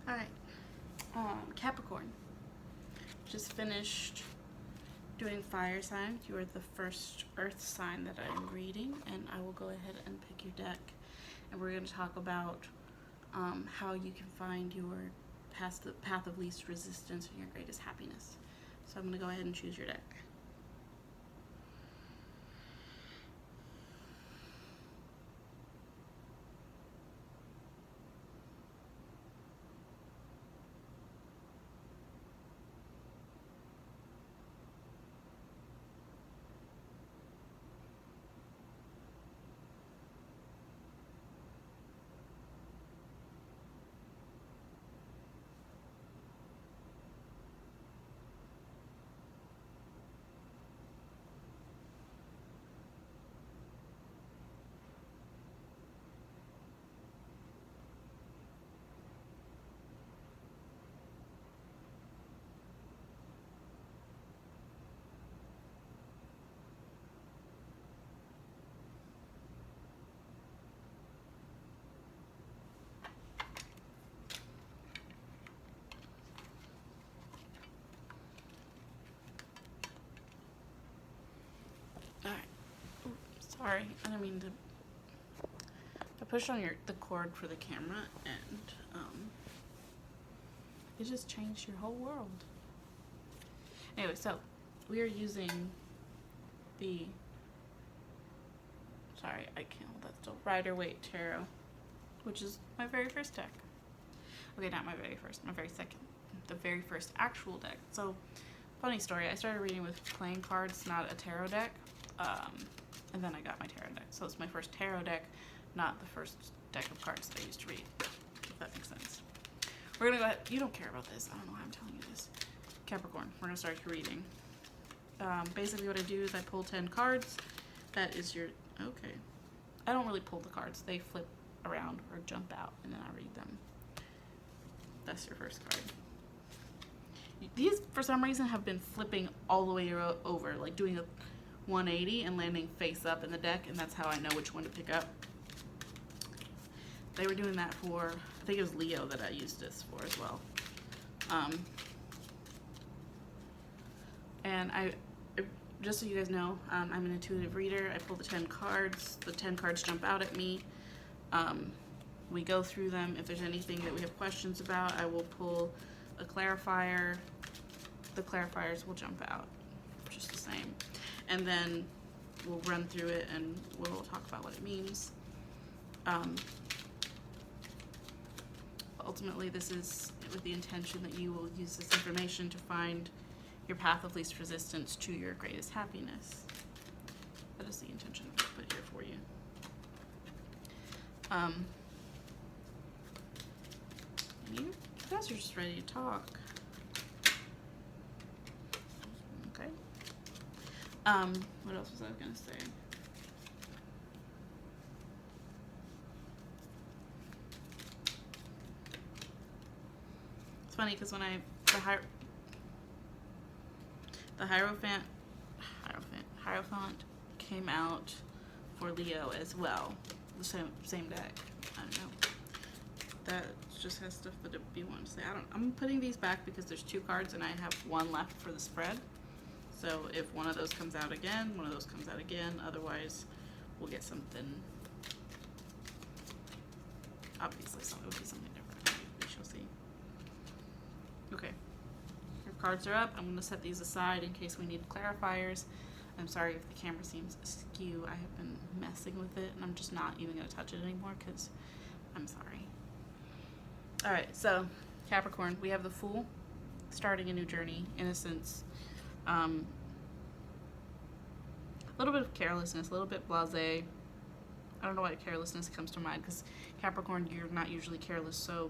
Alright, Capricorn. Just finished doing fire signs. You are the first earth sign that I'm reading, and I will go ahead and pick your deck. And we're going to talk about how you can find your path of least resistance and your greatest happiness. So I'm going to go ahead and choose your deck. Alright. Sorry, I didn't mean to. I pushed on the cord for the camera and it just changed your whole world. Anyway, so we are using the I can't hold that still. Rider-Waite Tarot, which is my very first deck. Okay, not my very first, my very second. The very first actual deck. So, funny story, I started reading with playing cards, not a tarot deck. And then I got my tarot deck. So it's my first tarot deck, not the first deck of cards that I used to read, if that makes sense. We're gonna go ahead. You don't care about this. I don't know why I'm telling you this. Capricorn, we're gonna start your reading. Basically what I do is I pull 10 cards. That is your, okay. I don't really pull the cards. They flip around or jump out and then I read them. That's your first card. These, for some reason, have been flipping all the way over, like doing a 180 and landing face up in the deck, and that's how I know which one to pick up. They were doing that for, I think it was Leo that I used this for as well. And just so you guys know, I'm an intuitive reader. I pull the 10 cards. The 10 cards jump out at me. We go through them. If there's anything that we have questions about, I will pull a clarifier. The clarifiers will jump out just the same. And then we'll run through it and we'll talk about what it means. Ultimately, this is with the intention that you will use this information to find your path of least resistance to your greatest happiness. That is the intention I put here for you. You guys are just ready to talk. Okay. What else was I gonna say? It's funny because when the Hierophant came out for Leo as well. The same deck. I don't know. That just has stuff that it'd be one to say. I'm putting these back because there's 2 cards and I have 1 left for the spread. So if one of those comes out again, one of those comes out again. Otherwise, we'll get something. Obviously, it would be something different. We shall see. Okay. Your cards are up. I'm going to set these aside in case we need clarifiers. I'm sorry if the camera seems askew. I have been messing with it, and I'm just not even going to touch it anymore because I'm sorry. Alright, so Capricorn, we have the Fool, starting a new journey, innocence, a little bit of carelessness, a little bit blasé. I don't know why carelessness comes to mind because Capricorn, you're not usually careless, so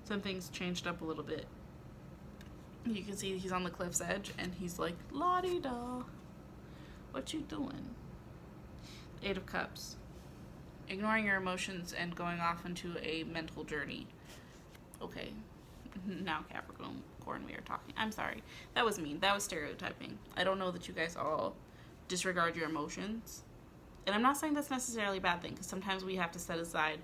some things changed up a little bit. You can see he's on the cliff's edge and he's like, la-di-da, what you doing? 8 of Cups, ignoring your emotions and going off into a mental journey. Okay, now Capricorn, we are talking. I'm sorry, that was mean, that was stereotyping. I don't know that you guys all disregard your emotions. And I'm not saying that's necessarily a bad thing, because sometimes we have to set aside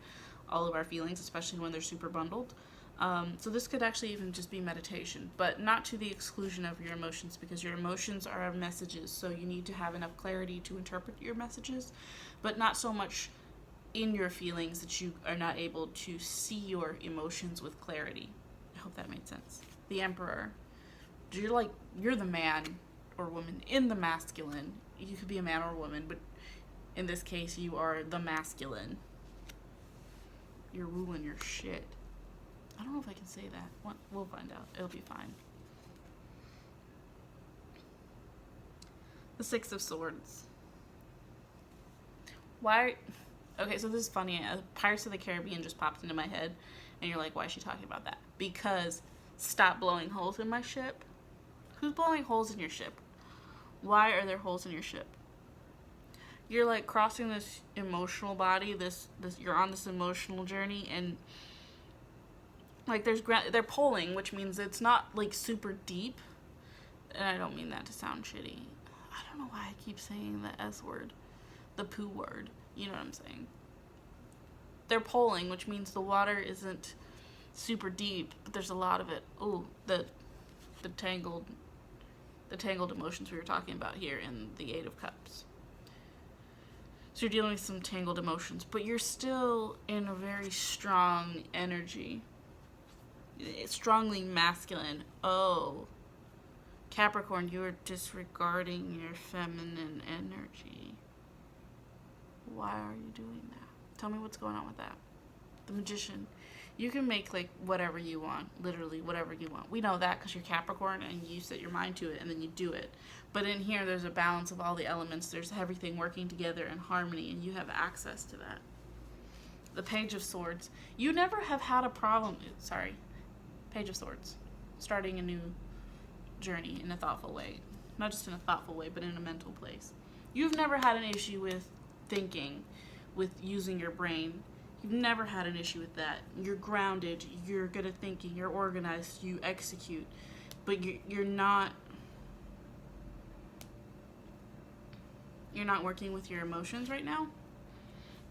all of our feelings, especially when they're super bundled. So this could actually even just be meditation, but not to the exclusion of your emotions, because your emotions are messages, so you need to have enough clarity to interpret your messages, but not so much in your feelings that you are not able to see your emotions with clarity. I hope that made sense. The Emperor. You're the man or woman in the masculine. You could be a man or a woman, but in this case, you are the masculine. You're ruling your shit. I don't know if I can say that. We'll find out. It'll be fine. The Six of Swords. Why? Okay, so this is funny. Pirates of the Caribbean just popped into my head, and you're like, why is she talking about that? Because stop blowing holes in my ship. Who's blowing holes in your ship? Why are there holes in your ship? You're like crossing this emotional body. You're on this emotional journey, and like they're pulling, which means it's not like super deep. And I don't mean that to sound shitty. I don't know why I keep saying the S word, the poo word. You know what I'm saying? They're pulling, which means the water isn't super deep, but there's a lot of it. Ooh, the tangled emotions we were talking about here in the Eight of Cups. So you're dealing with some tangled emotions, but you're still in a very strong energy. It's strongly masculine. Oh, Capricorn, you are disregarding your feminine energy. Why are you doing that? Tell me what's going on with that. The Magician. You can make like whatever you want, literally whatever you want. We know that because you're Capricorn and you set your mind to it and then you do it. But in here, there's a balance of all the elements. There's everything working together in harmony, and you have access to that. The Page of Swords. You never have had a problem. Sorry. Page of Swords. Starting a new journey in a thoughtful way. Not just in a thoughtful way, but in a mental place. You've never had an issue with thinking, with using your brain. You've never had an issue with that. You're grounded, you're good at thinking, you're organized, you execute. But you're not working with your emotions right now.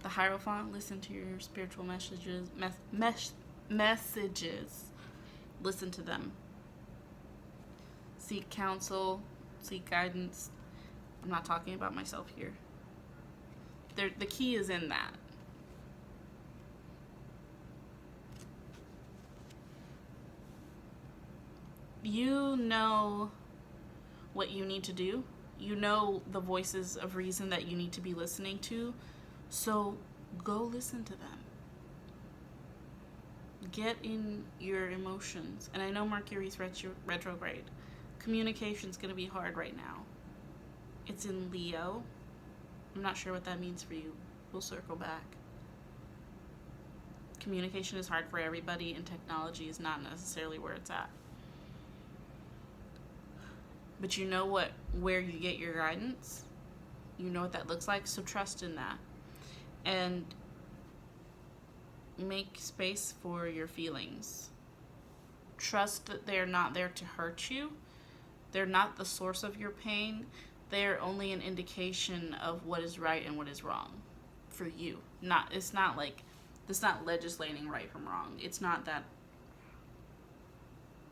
The Hierophant, listen to your spiritual messages. Messages. Listen to them. Seek counsel, seek guidance. I'm not talking about myself here. The key is in that. You know what you need to do. You know the voices of reason that you need to be listening to. So go listen to them. Get in your emotions. And I know Mercury's retrograde. Communication's going to be hard right now. It's in Leo. I'm not sure what that means for you. We'll circle back. Communication is hard for everybody, and technology is not necessarily where it's at. But you know where you get your guidance. You know what that looks like, so trust in that. And make space for your feelings. Trust that they're not there to hurt you. They're not the source of your pain. They're only an indication of what is right and what is wrong for you. It's not legislating right from wrong. It's not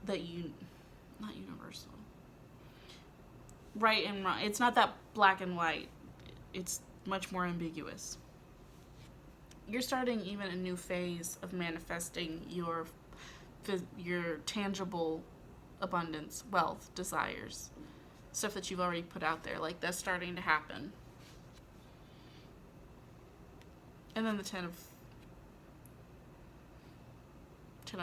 not universal. Right and wrong. It's not that black and white. It's much more ambiguous. You're starting even a new phase of manifesting your tangible abundance, wealth, desires. Stuff that you've already put out there. Like, that's starting to happen. And then the Ten of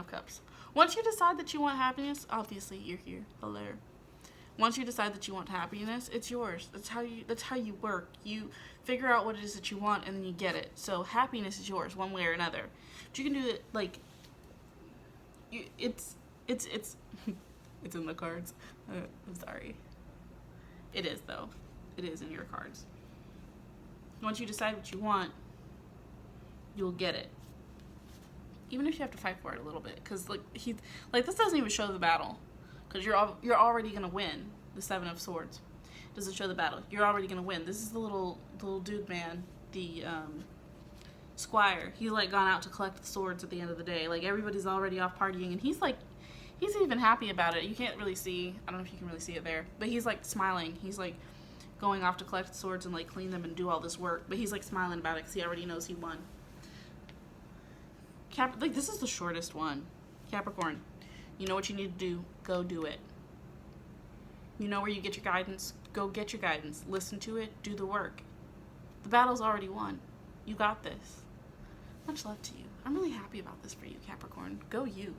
Cups. Once you decide that you want happiness, obviously you're here. Hello. Once you decide that you want happiness, it's yours. That's how you work. You figure out what it is that you want, and then you get it. So happiness is yours, one way or another. But you can do it like it's it's in the cards. I'm sorry. It is though. It is in your cards. Once you decide what you want, you'll get it. Even if you have to fight for it a little bit, because this doesn't even show the battle. Because you're already gonna win. The Seven of Swords doesn't show the battle. You're already gonna win. This is the little dude man, the squire. He's like gone out to collect the swords at the end of the day. Like everybody's already off partying, and he's even happy about it. You can't really see. I don't know if you can really see it there, but he's like smiling. He's like going off to collect the swords and like clean them and do all this work, but he's like smiling about it because he already knows he won. Like this is the shortest one. Capricorn, you know what you need to do. Go do it. You know where you get your guidance. Go get your guidance. Listen to it. Do the work. The battle's already won. You got this. Much love to you. I'm really happy about this for you, Capricorn. Go you.